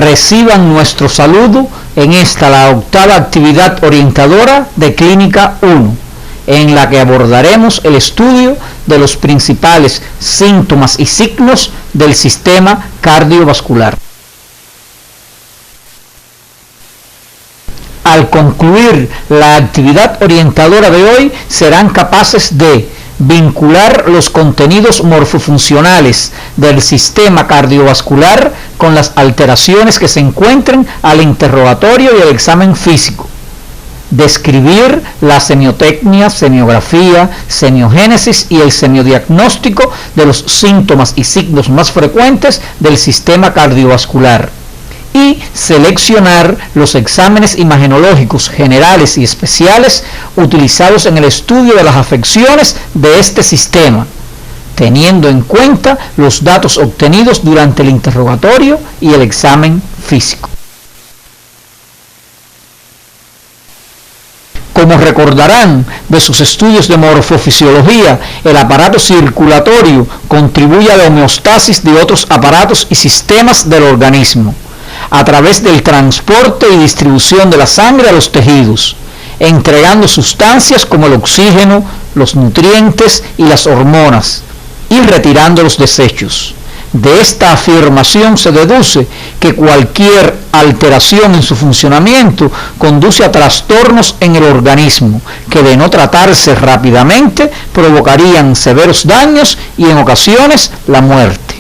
Reciban nuestro saludo en esta, la octava actividad orientadora de Clínica 1, en la que abordaremos el estudio de los principales síntomas y signos del sistema cardiovascular. Al concluir la actividad orientadora de hoy, serán capaces de vincular los contenidos morfofuncionales del sistema cardiovascular con las alteraciones que se encuentren al interrogatorio y el examen físico, describir la semiotecnia, semiografía, semiogénesis y el semiodiagnóstico de los síntomas y signos más frecuentes del sistema cardiovascular, y seleccionar los exámenes imagenológicos generales y especiales utilizados en el estudio de las afecciones de este sistema, teniendo en cuenta los datos obtenidos durante el interrogatorio y el examen físico. Como recordarán de sus estudios de morfofisiología, el aparato circulatorio contribuye a la homeostasis de otros aparatos y sistemas del organismo, a través del transporte y distribución de la sangre a los tejidos, entregando sustancias como el oxígeno, los nutrientes y las hormonas, y retirando los desechos. De esta afirmación se deduce que cualquier alteración en su funcionamiento conduce a trastornos en el organismo que, de no tratarse rápidamente, provocarían severos daños y en ocasiones la muerte.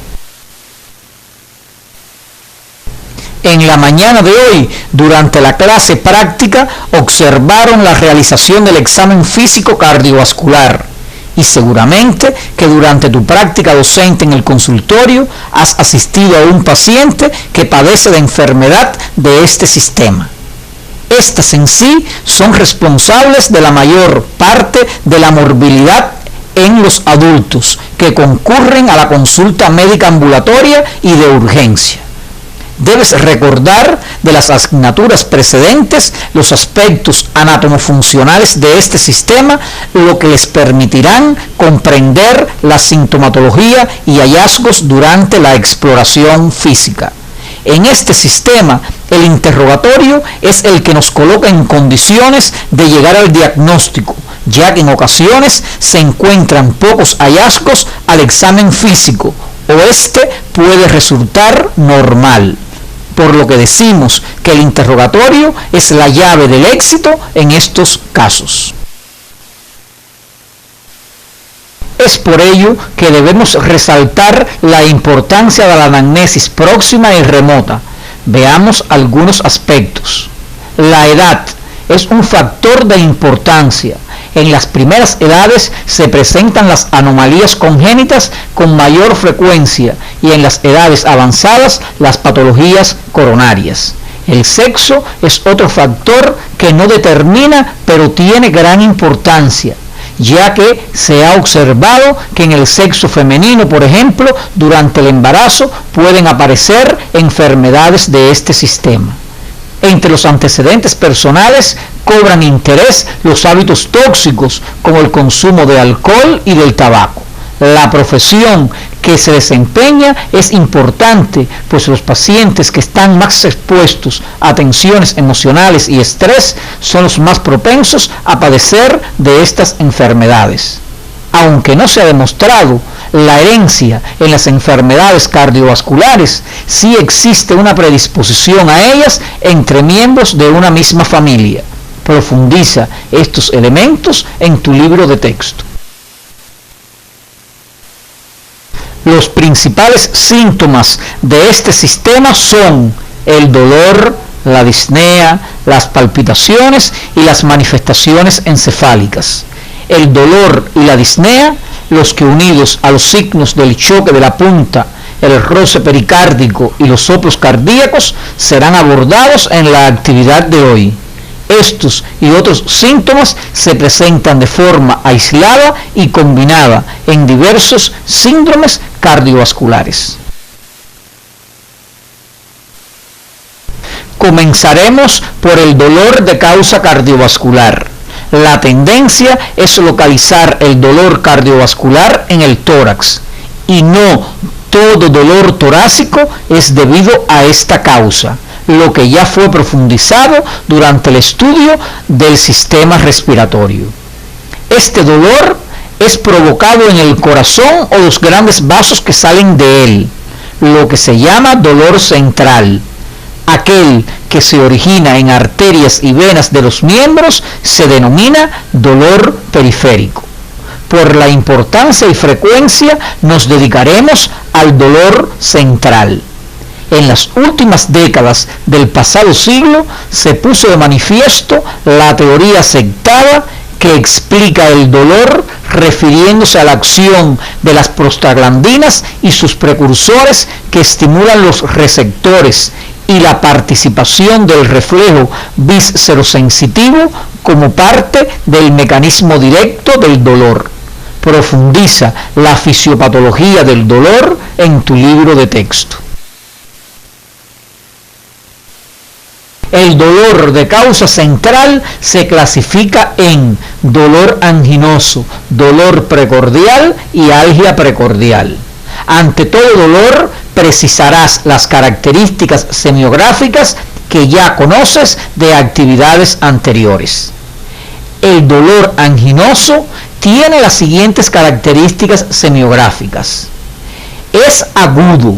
En la mañana de hoy, durante la clase práctica, observaron la realización del examen físico cardiovascular, y seguramente que durante tu práctica docente en el consultorio has asistido a un paciente que padece de enfermedad de este sistema. Estas en sí son responsables de la mayor parte de la morbilidad en los adultos que concurren a la consulta médica ambulatoria y de urgencia. Debes recordar de las asignaturas precedentes los aspectos anatomofuncionales de este sistema, lo que les permitirán comprender la sintomatología y hallazgos durante la exploración física. En este sistema, el interrogatorio es el que nos coloca en condiciones de llegar al diagnóstico, ya que en ocasiones se encuentran pocos hallazgos al examen físico, o este puede resultar normal, por lo que decimos que el interrogatorio es la llave del éxito en estos casos. Es por ello que debemos resaltar la importancia de la anamnesis próxima y remota. Veamos algunos aspectos. La edad es un factor de importancia. En las primeras edades se presentan las anomalías congénitas con mayor frecuencia y en las edades avanzadas las patologías coronarias. El sexo es otro factor que no determina, pero tiene gran importancia, ya que se ha observado que en el sexo femenino, por ejemplo, durante el embarazo pueden aparecer enfermedades de este sistema. Entre los antecedentes personales cobran interés los hábitos tóxicos como el consumo de alcohol y del tabaco. La profesión que se desempeña es importante, pues los pacientes que están más expuestos a tensiones emocionales y estrés son los más propensos a padecer de estas enfermedades. Aunque no se ha demostrado la herencia en las enfermedades cardiovasculares, sí existe una predisposición a ellas entre miembros de una misma familia. Profundiza estos elementos en tu libro de texto. Los principales síntomas de este sistema son el dolor, la disnea, las palpitaciones y las manifestaciones encefálicas. El dolor y la disnea, los que unidos a los signos del choque de la punta, el roce pericárdico y los soplos cardíacos, serán abordados en la actividad de hoy. Estos y otros síntomas se presentan de forma aislada y combinada en diversos síndromes cardiovasculares. Comenzaremos por el dolor de causa cardiovascular. La tendencia es localizar el dolor cardiovascular en el tórax y no Todo dolor torácico es debido a esta causa, lo que ya fue profundizado durante el estudio del sistema respiratorio. Este dolor es provocado en el corazón o los grandes vasos que salen de él, lo que se llama dolor central. Aquel que se origina en arterias y venas de los miembros se denomina dolor periférico. Por la importancia y frecuencia nos dedicaremos al dolor central. En las últimas décadas del pasado siglo se puso de manifiesto la teoría aceptada que explica el dolor refiriéndose a la acción de las prostaglandinas y sus precursores que estimulan los receptores y la participación del reflejo viscerosensitivo como parte del mecanismo directo del dolor. Profundiza la fisiopatología del dolor en tu libro de texto. El dolor de causa central se clasifica en dolor anginoso, dolor precordial y algia precordial. Ante todo dolor, precisarás las características semiográficas que ya conoces de actividades anteriores. El dolor anginoso tiene las siguientes características semiográficas. Es agudo,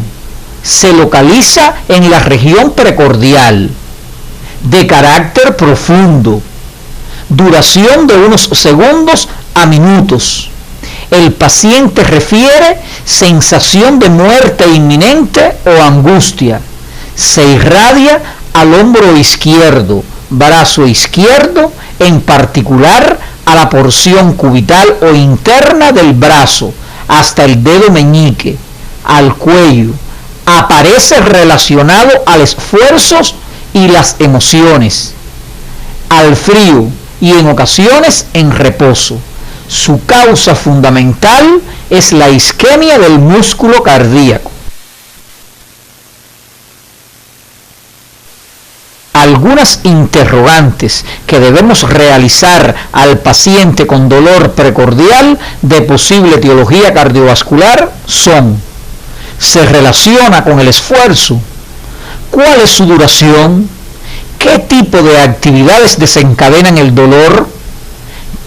se localiza en la región precordial, de carácter profundo, duración de unos segundos a minutos. El paciente refiere sensación de muerte inminente o angustia. Se irradia al hombro izquierdo, brazo izquierdo, en particular a la porción cubital o interna del brazo, hasta el dedo meñique, al cuello. Aparece relacionado a los esfuerzos y las emociones, al frío y en ocasiones en reposo. Su causa fundamental es la isquemia del músculo cardíaco. Algunas interrogantes que debemos realizar al paciente con dolor precordial de posible etiología cardiovascular son: ¿se relaciona con el esfuerzo? ¿Cuál es su duración? ¿Qué tipo de actividades desencadenan el dolor?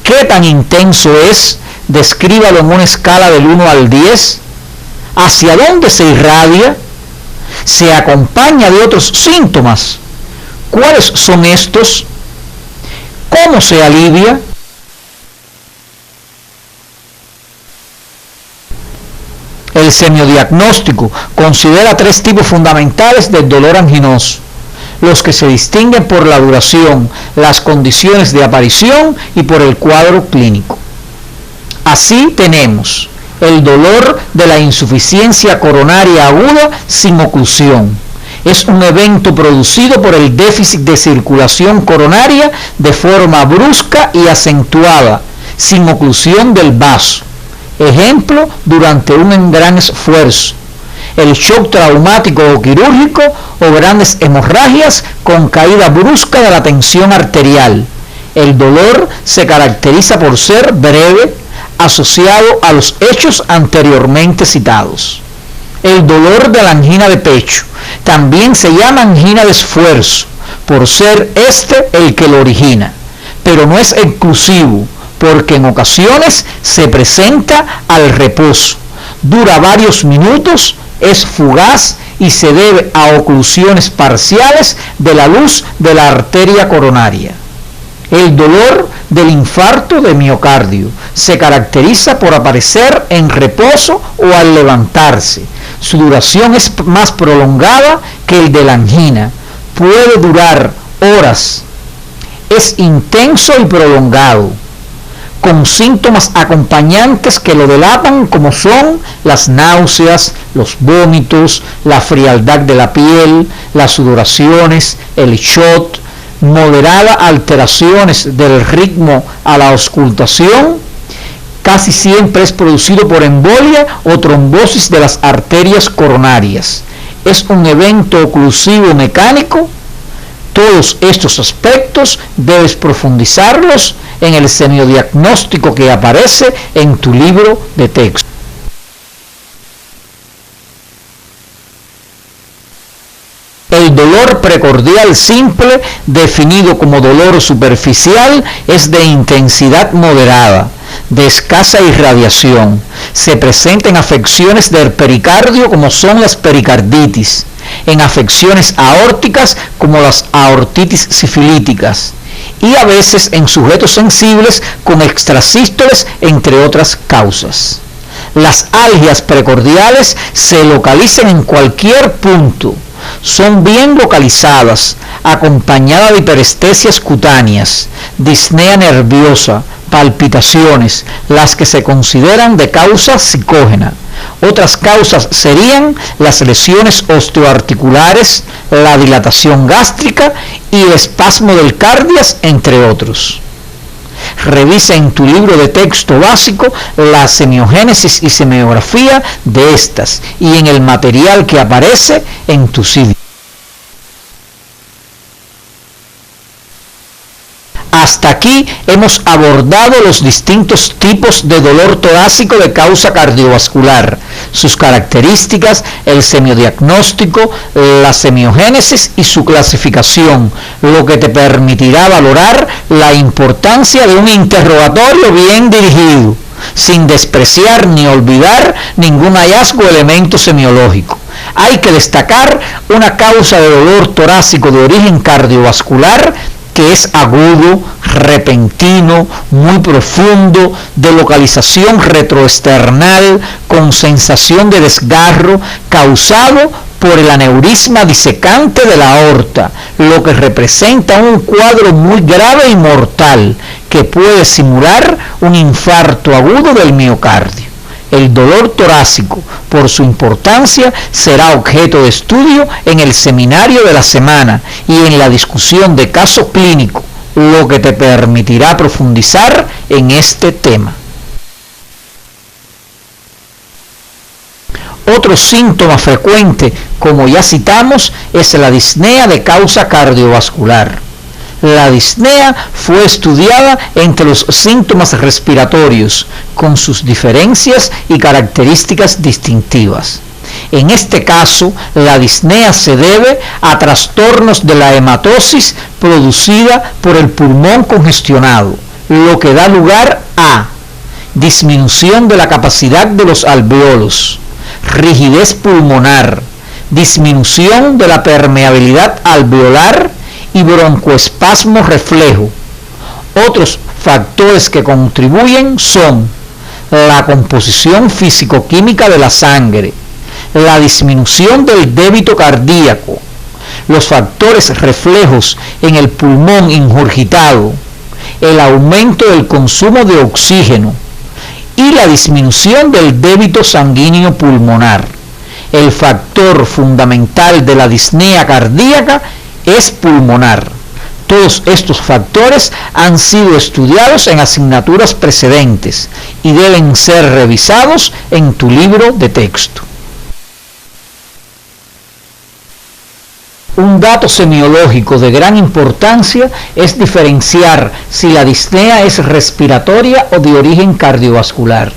¿Qué tan intenso es? Descríbalo en una escala del 1 al 10. ¿Hacia dónde se irradia? ¿Se acompaña de otros síntomas? ¿Cuáles son estos? ¿Cómo se alivia? El semiodiagnóstico considera 3 tipos fundamentales del dolor anginoso, los que se distinguen por la duración, las condiciones de aparición y por el cuadro clínico. Así tenemos el dolor de la insuficiencia coronaria aguda sin oclusión. Es un evento producido por el déficit de circulación coronaria de forma brusca y acentuada, sin oclusión del vaso. Ejemplo, durante un gran esfuerzo, el shock traumático o quirúrgico o grandes hemorragias con caída brusca de la tensión arterial. El dolor se caracteriza por ser breve, asociado a los hechos anteriormente citados. El dolor de la angina de pecho también se llama angina de esfuerzo, por ser este el que lo origina, pero no es exclusivo, porque en ocasiones se presenta al reposo, dura varios minutos, es fugaz y se debe a oclusiones parciales de la luz de la arteria coronaria. El dolor del infarto de miocardio se caracteriza por aparecer en reposo o al levantarse. Su duración es más prolongada que el de la angina. Puede durar horas. Es intenso y prolongado, con síntomas acompañantes que lo delatan, como son las náuseas, los vómitos, la frialdad de la piel, las sudoraciones, el shock, moderadas alteraciones del ritmo a la auscultación. Casi siempre es producido por embolia o trombosis de las arterias coronarias. Es un evento oclusivo mecánico. Todos estos aspectos debes profundizarlos en el semiodiagnóstico que aparece en tu libro de texto. El dolor precordial simple, definido como dolor superficial, es de intensidad moderada, de escasa irradiación. Se presenta en afecciones del pericardio como son las pericarditis, en afecciones aórticas como las aortitis sifilíticas y a veces en sujetos sensibles con extrasístoles, entre otras causas. Las algias precordiales se localizan en cualquier punto. Son bien localizadas, acompañadas de hiperestesias cutáneas, disnea nerviosa, palpitaciones, las que se consideran de causa psicógena. Otras causas serían las lesiones osteoarticulares, la dilatación gástrica y el espasmo del cardias, entre otros. Revisa en tu libro de texto básico la semiogénesis y semiografía de estas y en el material que aparece en tu CD. Hasta aquí hemos abordado los distintos tipos de dolor torácico de causa cardiovascular, sus características, el semiodiagnóstico, la semiogénesis y su clasificación, lo que te permitirá valorar la importancia de un interrogatorio bien dirigido, sin despreciar ni olvidar ningún hallazgo o elemento semiológico. Hay que destacar una causa de dolor torácico de origen cardiovascular que es agudo, repentino, muy profundo, de localización retroesternal, con sensación de desgarro, causado por el aneurisma disecante de la aorta, lo que representa un cuadro muy grave y mortal, que puede simular un infarto agudo del miocardio. El dolor torácico, por su importancia, será objeto de estudio en el seminario de la semana y en la discusión de caso clínico, lo que te permitirá profundizar en este tema. Otro síntoma frecuente, como ya citamos, es la disnea de causa cardiovascular. La disnea fue estudiada entre los síntomas respiratorios, con sus diferencias y características distintivas. En este caso, la disnea se debe a trastornos de la hematosis producida por el pulmón congestionado, lo que da lugar a disminución de la capacidad de los alveolos, rigidez pulmonar, disminución de la permeabilidad alveolar y broncoespasmo reflejo. Otros factores que contribuyen son la composición físico-química de la sangre, la disminución del débito cardíaco, los factores reflejos en el pulmón ingurgitado, el aumento del consumo de oxígeno y la disminución del débito sanguíneo pulmonar. El factor fundamental de la disnea cardíaca es pulmonar. Todos estos factores han sido estudiados en asignaturas precedentes y deben ser revisados en tu libro de texto. Un dato semiológico de gran importancia es diferenciar si la disnea es respiratoria o de origen cardiovascular.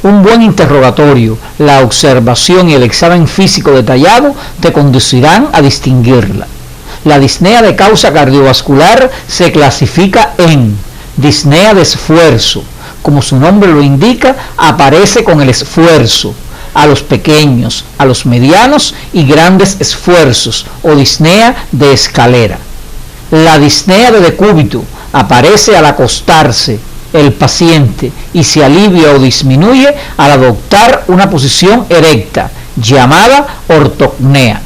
Un buen interrogatorio, la observación y el examen físico detallado te conducirán a distinguirla. La disnea de causa cardiovascular se clasifica en disnea de esfuerzo. Como su nombre lo indica, aparece con el esfuerzo, a los pequeños, a los medianos y grandes esfuerzos, o disnea de escalera. La disnea de decúbito aparece al acostarse el paciente y se alivia o disminuye al adoptar una posición erecta, llamada ortopnea.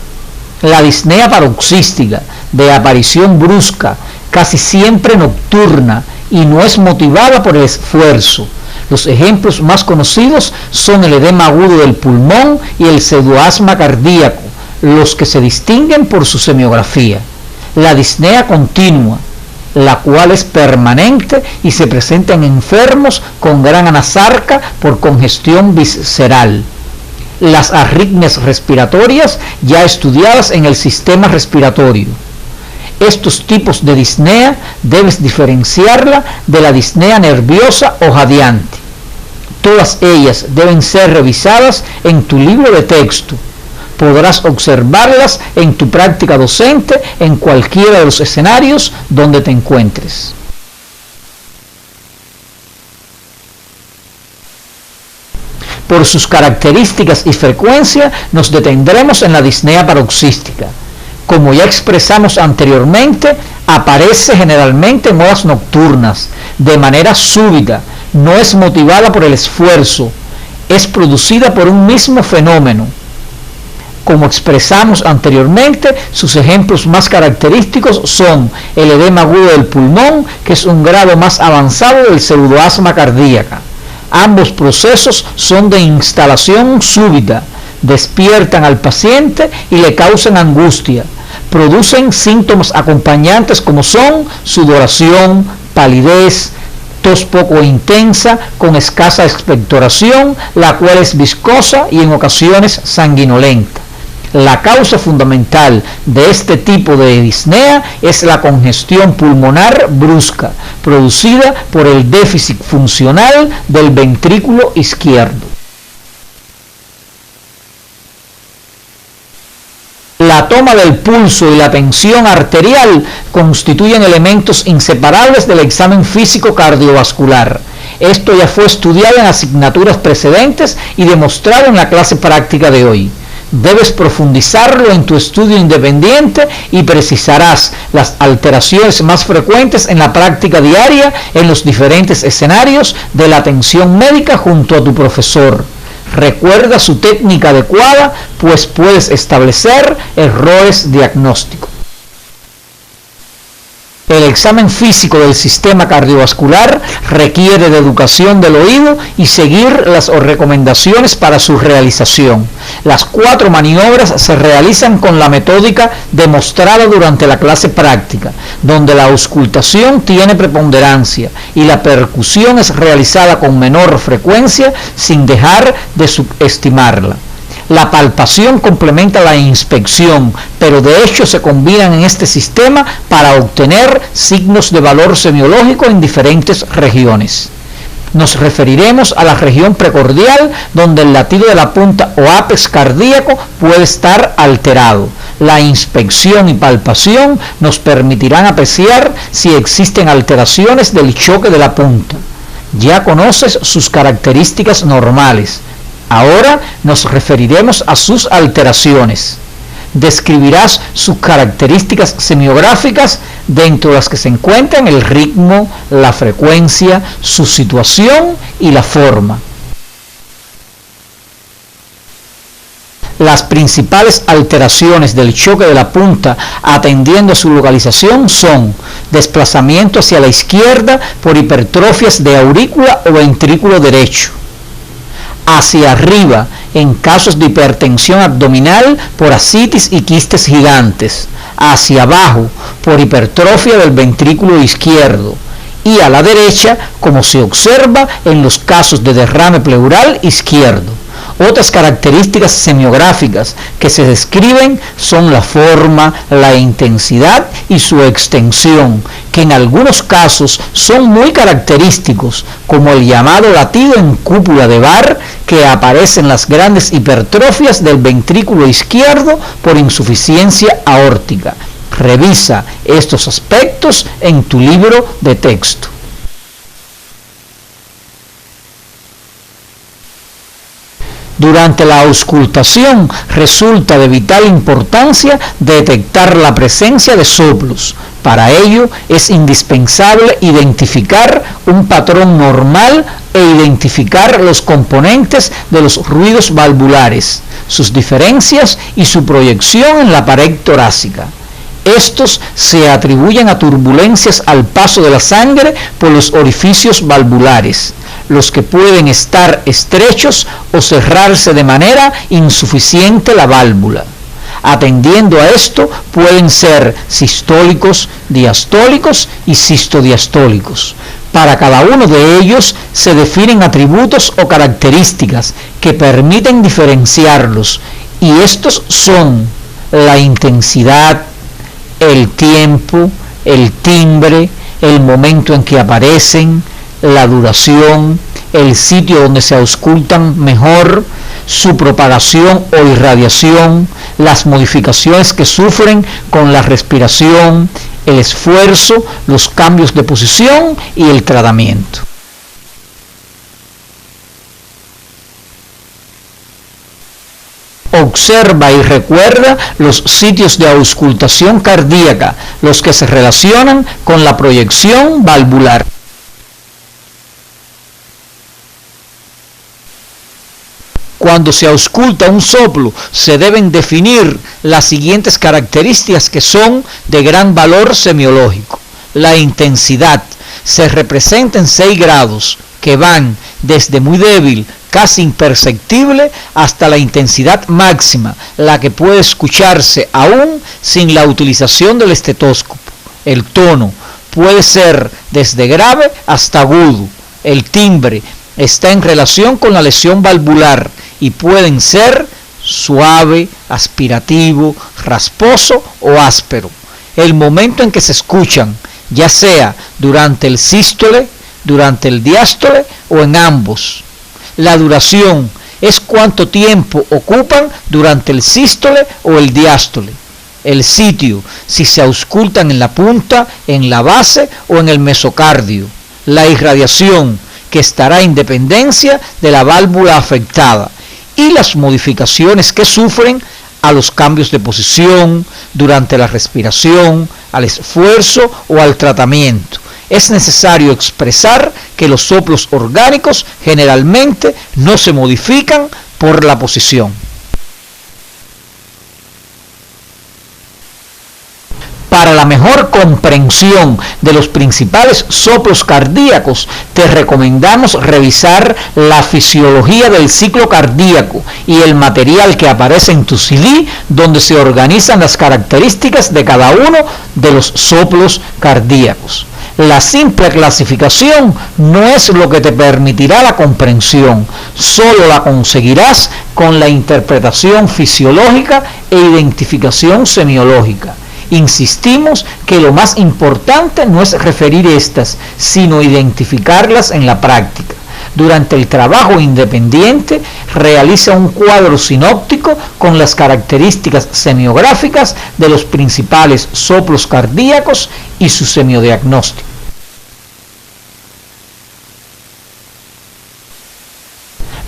La disnea paroxística, de aparición brusca, casi siempre nocturna y no es motivada por el esfuerzo. Los ejemplos más conocidos son el edema agudo del pulmón y el pseudoasma cardíaco, los que se distinguen por su semiografía. La disnea continua, la cual es permanente y se presenta en enfermos con gran anasarca por congestión visceral. Las arritmias respiratorias ya estudiadas en el sistema respiratorio. Estos tipos de disnea debes diferenciarla de la disnea nerviosa o jadeante. Todas ellas deben ser revisadas en tu libro de texto, Podrás observarlas en tu práctica docente en cualquiera de los escenarios donde te encuentres. Por sus características y frecuencia nos detendremos en la disnea paroxística. Como ya expresamos anteriormente, aparece generalmente en horas nocturnas, de manera súbita, no es motivada por el esfuerzo, es producida por un mismo fenómeno. Como expresamos anteriormente, sus ejemplos más característicos son el edema agudo del pulmón, que es un grado más avanzado del pseudoasma cardíaca. Ambos procesos son de instalación súbita, despiertan al paciente y le causan angustia. Producen síntomas acompañantes como son sudoración, palidez, tos poco intensa, con escasa expectoración, la cual es viscosa y en ocasiones sanguinolenta. La causa fundamental de este tipo de disnea es la congestión pulmonar brusca, producida por el déficit funcional del ventrículo izquierdo. La toma del pulso y la tensión arterial constituyen elementos inseparables del examen físico cardiovascular. Esto ya fue estudiado en asignaturas precedentes y demostrado en la clase práctica de hoy. Debes profundizarlo en tu estudio independiente y precisarás las alteraciones más frecuentes en la práctica diaria en los diferentes escenarios de la atención médica junto a tu profesor. Recuerda su técnica adecuada, pues puedes establecer errores diagnósticos. El examen físico del sistema cardiovascular requiere de educación del oído y seguir las recomendaciones para su realización. Las 4 maniobras se realizan con la metódica demostrada durante la clase práctica, donde la auscultación tiene preponderancia y la percusión es realizada con menor frecuencia sin dejar de subestimarla. La palpación complementa la inspección, pero de hecho se combinan en este sistema para obtener signos de valor semiológico en diferentes regiones. Nos referiremos a la región precordial, donde el latido de la punta o ápex cardíaco puede estar alterado. La inspección y palpación nos permitirán apreciar si existen alteraciones del choque de la punta. Ya conoces sus características normales. Ahora nos referiremos a sus alteraciones. Describirás sus características semiográficas, dentro de las que se encuentran el ritmo, la frecuencia, su situación y la forma. Las principales alteraciones del choque de la punta atendiendo a su localización son desplazamiento hacia la izquierda por hipertrofias de aurícula o ventrículo derecho, hacia arriba en casos de hipertensión abdominal por ascitis y quistes gigantes, hacia abajo por hipertrofia del ventrículo izquierdo y a la derecha como se observa en los casos de derrame pleural izquierdo. Otras características semiográficas que se describen son la forma, la intensidad y su extensión, que en algunos casos son muy característicos, como el llamado latido en cúpula de Barr, que aparece en las grandes hipertrofias del ventrículo izquierdo por insuficiencia aórtica. Revisa estos aspectos en tu libro de texto. Durante la auscultación resulta de vital importancia detectar la presencia de soplos. Para ello es indispensable identificar un patrón normal e identificar los componentes de los ruidos valvulares, sus diferencias y su proyección en la pared torácica. Estos se atribuyen a turbulencias al paso de la sangre por los orificios valvulares, los que pueden estar estrechos o cerrarse de manera insuficiente la válvula. Atendiendo a esto, pueden ser sistólicos, diastólicos y sistodiastólicos. Para cada uno de ellos se definen atributos o características que permiten diferenciarlos, y estos son la intensidad, el tiempo, el timbre, el momento en que aparecen, la duración, el sitio donde se auscultan mejor, su propagación o irradiación, las modificaciones que sufren con la respiración, el esfuerzo, los cambios de posición y el tratamiento. Observa y recuerda los sitios de auscultación cardíaca, los que se relacionan con la proyección valvular. Cuando se ausculta un soplo, se deben definir las siguientes características que son de gran valor semiológico. La intensidad se representa en 6 grados, que van desde muy débil, casi imperceptible, hasta la intensidad máxima, la que puede escucharse aún sin la utilización del estetoscopio. El tono puede ser desde grave hasta agudo. El timbre está en relación con la lesión valvular y pueden ser suave, aspirativo, rasposo o áspero. El momento en que se escuchan, ya sea durante el sístole, durante el diástole o en ambos. La duración es cuánto tiempo ocupan durante el sístole o el diástole. El sitio, si se auscultan en la punta, en la base o en el mesocardio. La irradiación, que estará en dependencia de la válvula afectada, y las modificaciones que sufren a los cambios de posición, durante la respiración, al esfuerzo o al tratamiento. Es necesario expresar que los soplos orgánicos generalmente no se modifican por la posición. Para la mejor comprensión de los principales soplos cardíacos, te recomendamos revisar la fisiología del ciclo cardíaco y el material que aparece en tu CD, donde se organizan las características de cada uno de los soplos cardíacos. La simple clasificación no es lo que te permitirá la comprensión, solo la conseguirás con la interpretación fisiológica e identificación semiológica. Insistimos que lo más importante no es referir estas, sino identificarlas en la práctica. Durante el trabajo independiente, realiza un cuadro sinóptico con las características semiográficas de los principales soplos cardíacos y su semiodiagnóstico.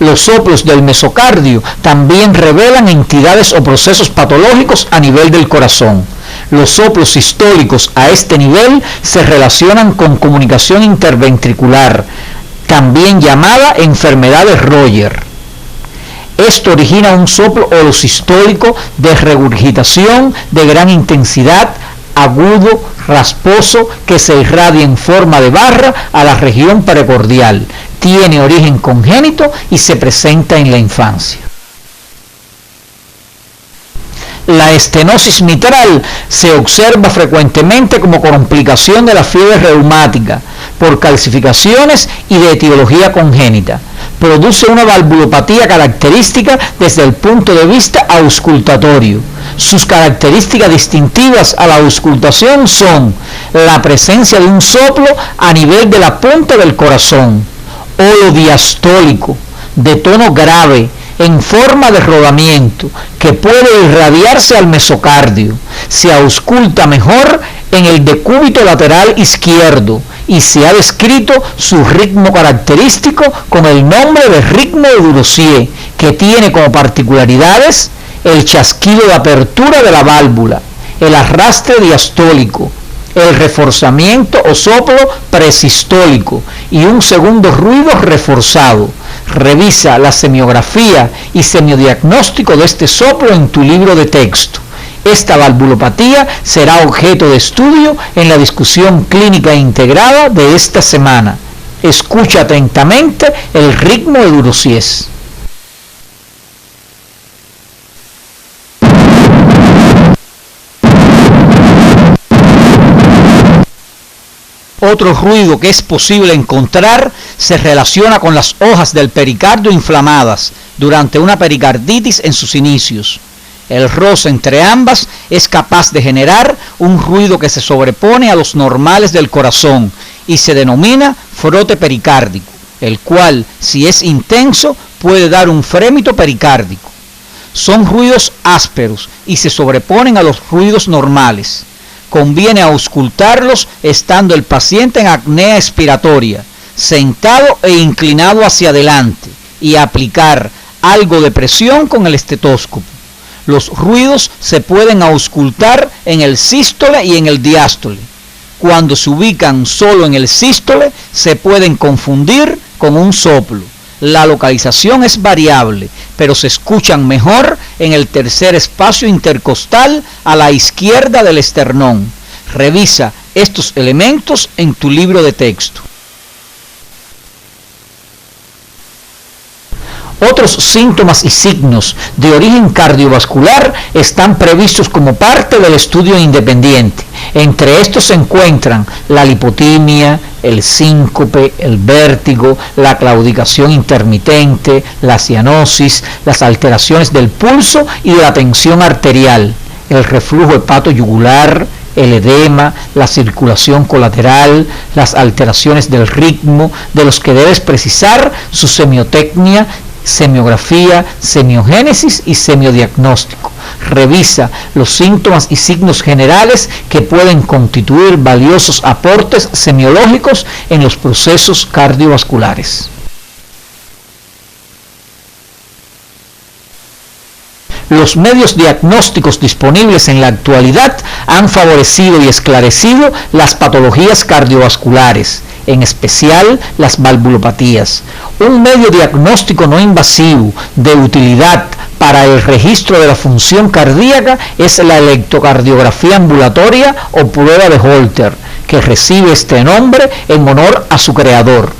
Los soplos del mesocardio también revelan entidades o procesos patológicos a nivel del corazón. Los soplos sistólicos a este nivel se relacionan con comunicación interventricular, también llamada enfermedad de Roger. Esto origina un soplo holosistólico de regurgitación de gran intensidad, agudo, rasposo, que se irradia en forma de barra a la región precordial. Tiene origen congénito y se presenta en la infancia. La estenosis mitral se observa frecuentemente como complicación de la fiebre reumática por calcificaciones y de etiología congénita. Produce una valvulopatía característica desde el punto de vista auscultatorio. Sus características distintivas a la auscultación son la presencia de un soplo a nivel de la punta del corazón, holodiastólico, de tono grave, en forma de rodamiento, que puede irradiarse al mesocardio. Se ausculta mejor en el decúbito lateral izquierdo y se ha descrito su ritmo característico con el nombre de ritmo de Durossier, que tiene como particularidades el chasquido de apertura de la válvula, el arrastre diastólico, el reforzamiento o soplo presistólico y un segundo ruido reforzado. Revisa la semiografía y semiodiagnóstico de este soplo en tu libro de texto. Esta valvulopatía será objeto de estudio en la discusión clínica integrada de esta semana. Escucha atentamente el ritmo de Durossier. Otro ruido que es posible encontrar se relaciona con las hojas del pericardio inflamadas durante una pericarditis en sus inicios. El roce entre ambas es capaz de generar un ruido que se sobrepone a los normales del corazón y se denomina frote pericárdico, el cual, si es intenso, puede dar un frémito pericárdico. Son ruidos ásperos y se sobreponen a los ruidos normales. Conviene auscultarlos estando el paciente en apnea expiratoria, sentado e inclinado hacia adelante, y aplicar algo de presión con el estetoscopio. Los ruidos se pueden auscultar en el sístole y en el diástole. Cuando se ubican solo en el sístole, se pueden confundir con un soplo. La localización es variable, pero se escuchan mejor en el tercer espacio intercostal a la izquierda del esternón. Revisa estos elementos en tu libro de texto. Otros síntomas y signos de origen cardiovascular están previstos como parte del estudio independiente. Entre estos se encuentran la lipotimia, el síncope, el vértigo, la claudicación intermitente, la cianosis, las alteraciones del pulso y de la tensión arterial, el reflujo hepatoyugular, el edema, la circulación colateral, las alteraciones del ritmo, de los que debes precisar su semiotecnia, semiografía, semiogénesis y semiodiagnóstico. Revisa los síntomas y signos generales que pueden constituir valiosos aportes semiológicos en los procesos cardiovasculares. Los medios diagnósticos disponibles en la actualidad han favorecido y esclarecido las patologías cardiovasculares, en especial las valvulopatías. Un medio diagnóstico no invasivo de utilidad para el registro de la función cardíaca es la electrocardiografía ambulatoria o prueba de Holter, que recibe este nombre en honor a su creador,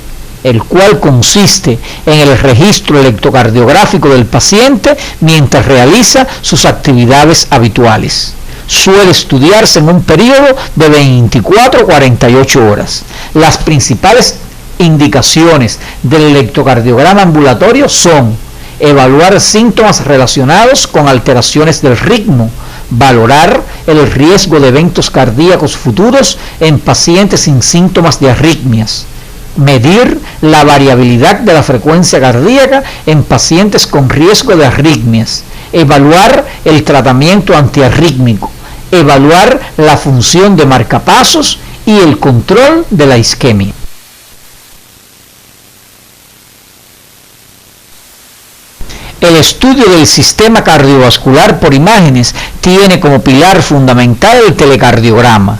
el cual consiste en el registro electrocardiográfico del paciente mientras realiza sus actividades habituales. Suele estudiarse en un periodo de 24 a 48 horas. Las principales indicaciones del electrocardiograma ambulatorio son evaluar síntomas relacionados con alteraciones del ritmo, valorar el riesgo de eventos cardíacos futuros en pacientes sin síntomas de arritmias, medir la variabilidad de la frecuencia cardíaca en pacientes con riesgo de arritmias, evaluar el tratamiento antiarrítmico, evaluar la función de marcapasos y el control de la isquemia. El estudio del sistema cardiovascular por imágenes tiene como pilar fundamental el telecardiograma.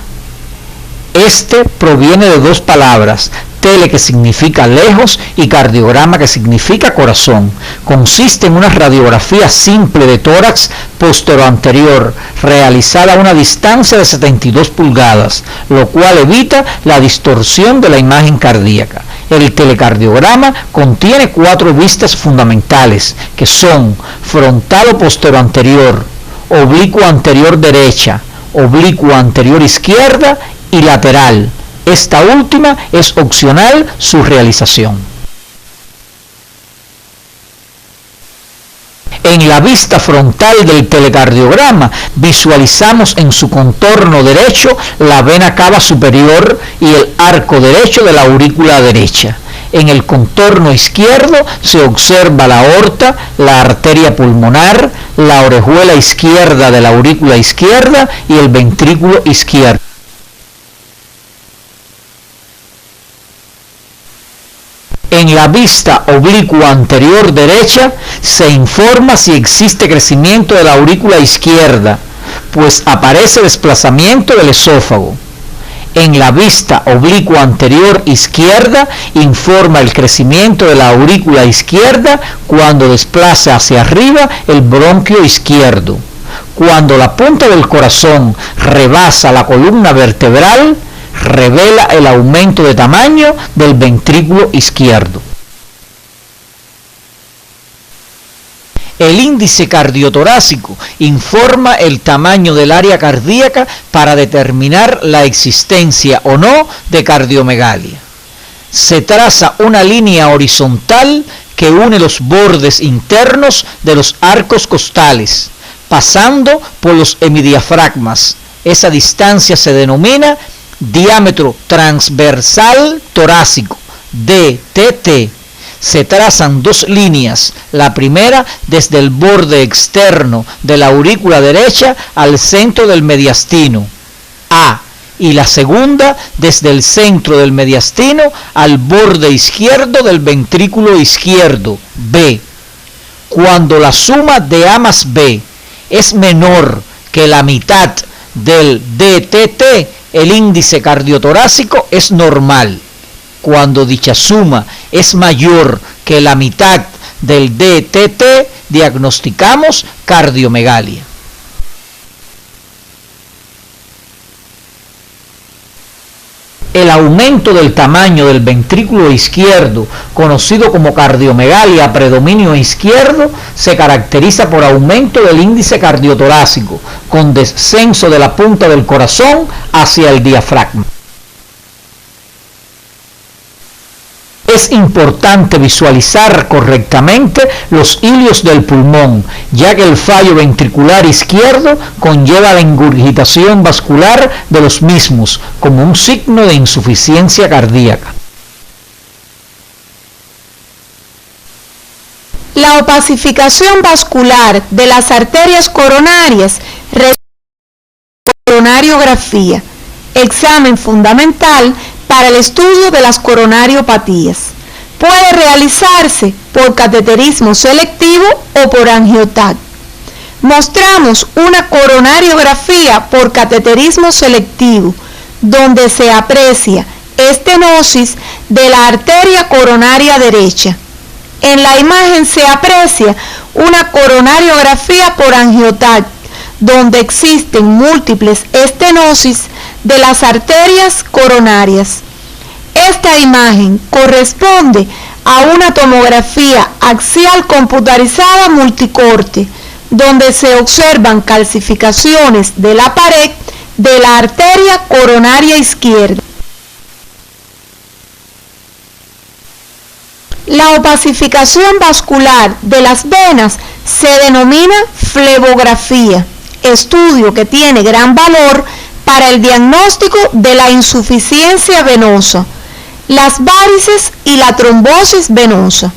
Este proviene de dos palabras, tele que significa lejos y cardiograma que significa corazón. Consiste en una radiografía simple de tórax posterior-anterior realizada a una distancia de 72 pulgadas, lo cual evita la distorsión de la imagen cardíaca. El telecardiograma contiene 4 vistas fundamentales, que son frontal o posterior-anterior, oblicuo anterior derecha, oblicuo anterior izquierda y lateral. Esta última es opcional su realización. En la vista frontal del telecardiograma visualizamos en su contorno derecho la vena cava superior y el arco derecho de la aurícula derecha. En el contorno izquierdo se observa la aorta, la arteria pulmonar, la orejuela izquierda de la aurícula izquierda y el ventrículo izquierdo. En la vista oblicua anterior derecha se informa si existe crecimiento de la aurícula izquierda, pues aparece desplazamiento del esófago. En la vista oblicua anterior izquierda informa el crecimiento de la aurícula izquierda cuando desplaza hacia arriba el bronquio izquierdo. Cuando la punta del corazón rebasa la columna vertebral, revela el aumento de tamaño del ventrículo izquierdo. El índice cardiotorácico informa el tamaño del área cardíaca para determinar la existencia o no de cardiomegalia. Se traza una línea horizontal que une los bordes internos de los arcos costales, pasando por los hemidiafragmas. Esa distancia se denomina diámetro transversal torácico, DTT. Se trazan dos líneas, la primera desde el borde externo de la aurícula derecha al centro del mediastino, A, y la segunda desde el centro del mediastino al borde izquierdo del ventrículo izquierdo, B. Cuando la suma de A más B es menor que la mitad del DTT, el índice cardiotorácico es normal. Cuando dicha suma es mayor que la mitad del DTT, diagnosticamos cardiomegalia. El aumento del tamaño del ventrículo izquierdo, conocido como cardiomegalia a predominio izquierdo, se caracteriza por aumento del índice cardiotorácico, con descenso de la punta del corazón hacia el diafragma. Es importante visualizar correctamente los hilios del pulmón, ya que el fallo ventricular izquierdo conlleva la ingurgitación vascular de los mismos como un signo de insuficiencia cardíaca. La opacificación vascular de las arterias coronarias requiere coronariografía, examen fundamental para el estudio de las coronariopatías. Puede realizarse por cateterismo selectivo o por angioTAC. Mostramos una coronariografía por cateterismo selectivo, donde se aprecia estenosis de la arteria coronaria derecha. En la imagen se aprecia una coronariografía por angioTAC, donde existen múltiples estenosis de las arterias coronarias. Esta imagen corresponde a una tomografía axial computarizada multicorte, donde se observan calcificaciones de la pared de la arteria coronaria izquierda. La opacificación vascular de las venas se denomina flebografía, estudio que tiene gran valor para el diagnóstico de la insuficiencia venosa, las varices y la trombosis venosa.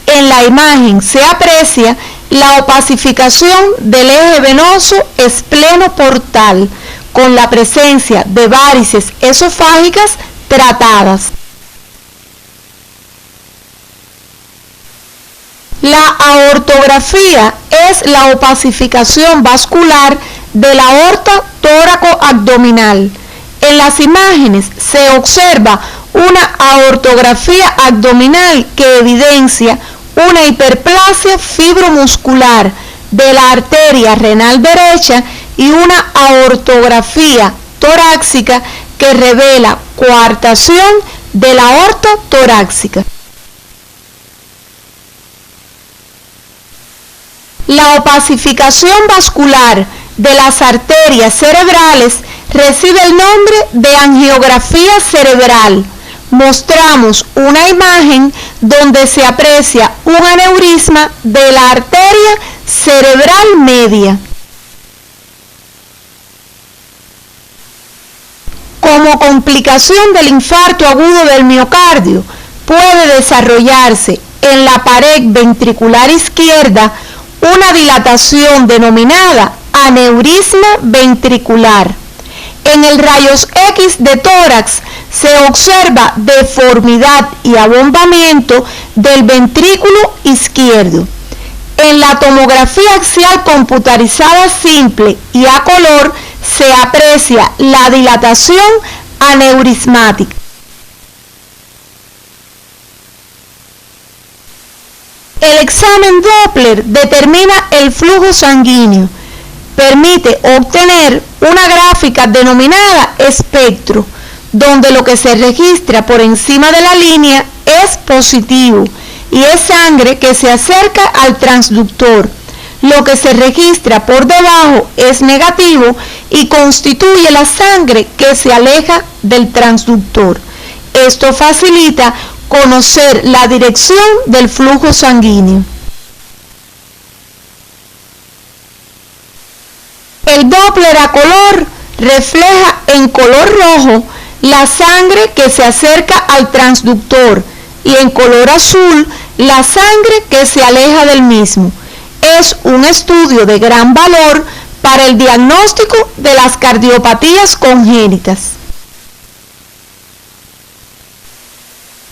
En la imagen se aprecia la opacificación del eje venoso esplenoportal con la presencia de varices esofágicas tratadas. La aortografía es la opacificación vascular de la aorta tóraco-abdominal. En las imágenes se observa una aortografía abdominal que evidencia una hiperplasia fibromuscular de la arteria renal derecha y una aortografía torácica que revela coartación de la aorta torácica. La opacificación vascular de las arterias cerebrales recibe el nombre de angiografía cerebral. Mostramos una imagen donde se aprecia un aneurisma de la arteria cerebral media. Como complicación del infarto agudo del miocardio, puede desarrollarse en la pared ventricular izquierda una dilatación denominada aneurisma ventricular. En el rayos X de tórax se observa deformidad y abombamiento del ventrículo izquierdo. En la tomografía axial computarizada simple y a color se aprecia la dilatación aneurismática. El examen Doppler determina el flujo sanguíneo. Permite obtener una gráfica denominada espectro, donde lo que se registra por encima de la línea es positivo y es sangre que se acerca al transductor. Lo que se registra por debajo es negativo y constituye la sangre que se aleja del transductor. Esto facilita conocer la dirección del flujo sanguíneo. El Doppler a color refleja en color rojo la sangre que se acerca al transductor y en color azul la sangre que se aleja del mismo. Es un estudio de gran valor para el diagnóstico de las cardiopatías congénitas.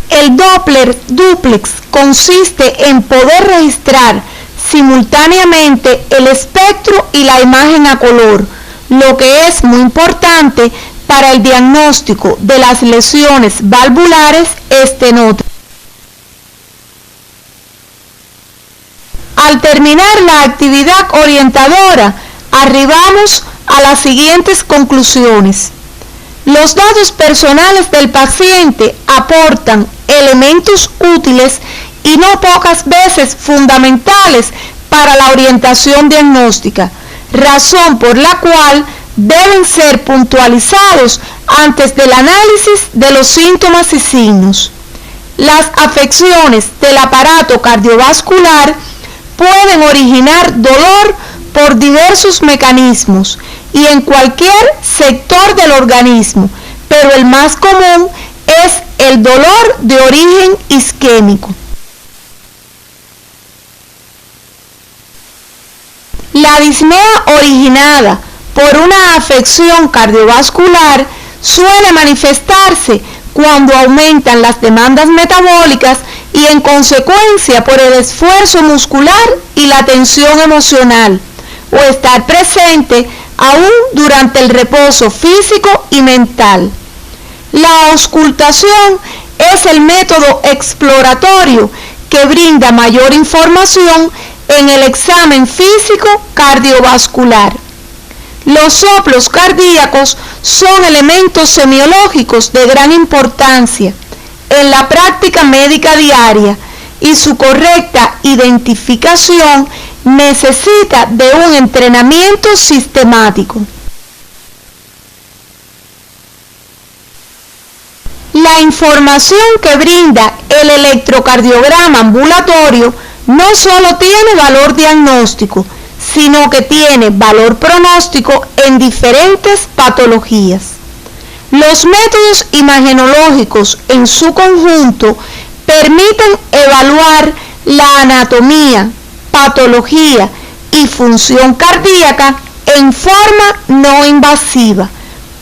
El Doppler dúplex consiste en poder registrar simultáneamente el espectro y la imagen a color, lo que es muy importante para el diagnóstico de las lesiones valvulares estenóticas. Al terminar la actividad orientadora, arribamos a las siguientes conclusiones. Los datos personales del paciente aportan elementos útiles y no pocas veces fundamentales para la orientación diagnóstica, razón por la cual deben ser puntualizados antes del análisis de los síntomas y signos. Las afecciones del aparato cardiovascular pueden originar dolor por diversos mecanismos y en cualquier sector del organismo, pero el más común es el dolor de origen isquémico. La disnea originada por una afección cardiovascular suele manifestarse cuando aumentan las demandas metabólicas y en consecuencia por el esfuerzo muscular y la tensión emocional, o estar presente aún durante el reposo físico y mental. La auscultación es el método exploratorio que brinda mayor información en el examen físico cardiovascular. Los soplos cardíacos son elementos semiológicos de gran importancia en la práctica médica diaria y su correcta identificación necesita de un entrenamiento sistemático. La información que brinda el electrocardiograma ambulatorio no solo tiene valor diagnóstico, sino que tiene valor pronóstico en diferentes patologías. Los métodos imagenológicos en su conjunto permiten evaluar la anatomía, patología y función cardíaca en forma no invasiva,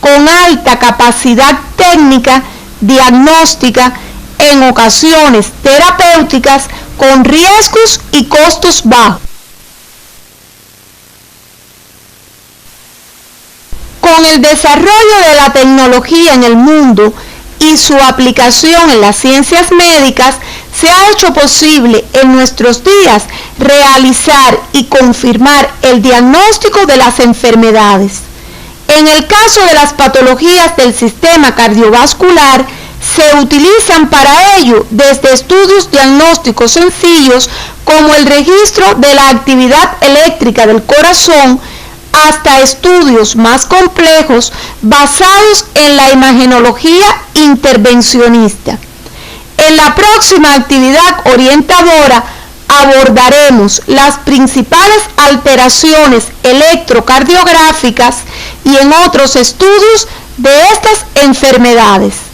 con alta capacidad técnica, diagnóstica, en ocasiones terapéuticas, con riesgos y costos bajos. Con el desarrollo de la tecnología en el mundo y su aplicación en las ciencias médicas, se ha hecho posible en nuestros días realizar y confirmar el diagnóstico de las enfermedades. En el caso de las patologías del sistema cardiovascular, se utilizan para ello desde estudios diagnósticos sencillos como el registro de la actividad eléctrica del corazón hasta estudios más complejos basados en la imagenología intervencionista. En la próxima actividad orientadora abordaremos las principales alteraciones electrocardiográficas y en otros estudios de estas enfermedades.